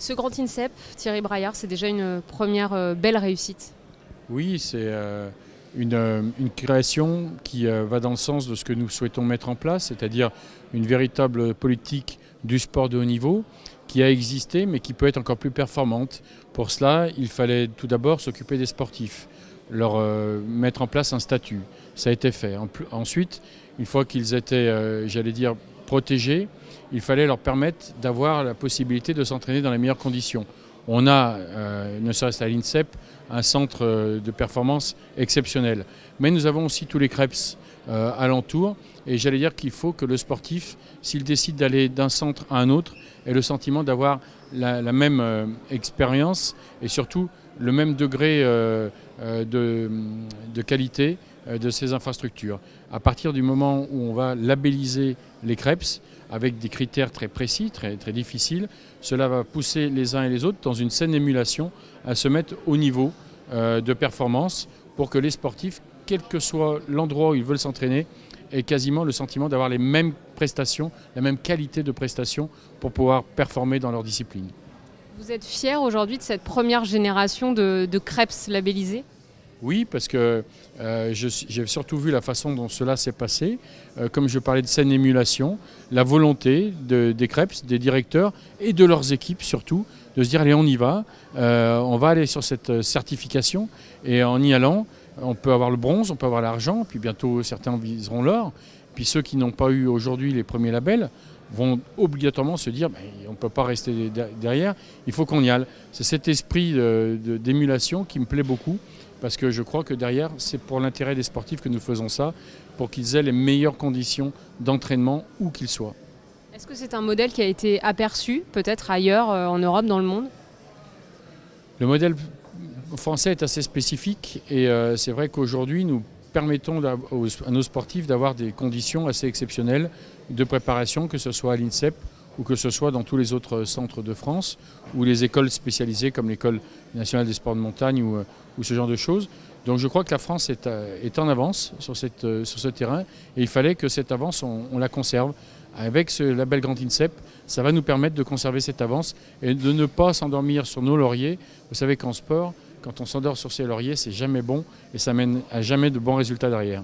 Ce grand INSEP, Thierry Braillard, c'est déjà une première belle réussite. Oui, c'est une création qui va dans le sens de ce que nous souhaitons mettre en place, c'est-à-dire une véritable politique du sport de haut niveau qui a existé mais qui peut être encore plus performante. Pour cela, il fallait tout d'abord s'occuper des sportifs, leur mettre en place un statut. Ça a été fait. Ensuite, une fois qu'ils étaient, j'allais dire, protégés, il fallait leur permettre d'avoir la possibilité de s'entraîner dans les meilleures conditions. On a, ne serait-ce à l'INSEP, un centre de performance exceptionnel. Mais nous avons aussi tous les CREPS alentour. Et j'allais dire qu'il faut que le sportif, s'il décide d'aller d'un centre à un autre, ait le sentiment d'avoir la même expérience et surtout le même degré de qualité de ces infrastructures. À partir du moment où on va labelliser les CREPS, avec des critères très précis, très difficiles, cela va pousser les uns et les autres dans une saine émulation à se mettre au niveau de performance pour que les sportifs, quel que soit l'endroit où ils veulent s'entraîner, aient quasiment le sentiment d'avoir les mêmes prestations, la même qualité de prestations pour pouvoir performer dans leur discipline. Vous êtes fier aujourd'hui de cette première génération de CREPS labellisés ? Oui, parce que j'ai surtout vu la façon dont cela s'est passé. Comme je parlais de saine émulation, la volonté des CREPS, des directeurs et de leurs équipes surtout, de se dire allez on y va, on va aller sur cette certification et en y allant, on peut avoir le bronze, on peut avoir l'argent, puis bientôt certains viseront l'or. Puis ceux qui n'ont pas eu aujourd'hui les premiers labels vont obligatoirement se dire on ne peut pas rester derrière, il faut qu'on y aille. C'est cet esprit d'émulation qui me plaît beaucoup. Parce que je crois que derrière, c'est pour l'intérêt des sportifs que nous faisons ça, pour qu'ils aient les meilleures conditions d'entraînement où qu'ils soient. Est-ce que c'est un modèle qui a été aperçu, peut-être ailleurs en Europe, dans le monde ? Le modèle français est assez spécifique et c'est vrai qu'aujourd'hui, nous permettons à nos sportifs d'avoir des conditions assez exceptionnelles de préparation, que ce soit à l'INSEP ou que ce soit dans tous les autres centres de France, ou les écoles spécialisées comme l'École nationale des sports de montagne ou ce genre de choses. Donc je crois que la France est en avance sur ce terrain et il fallait que cette avance, on la conserve. Avec ce label Grand INSEP, ça va nous permettre de conserver cette avance et de ne pas s'endormir sur nos lauriers. Vous savez qu'en sport, quand on s'endort sur ses lauriers, c'est jamais bon et ça mène à jamais de bons résultats derrière.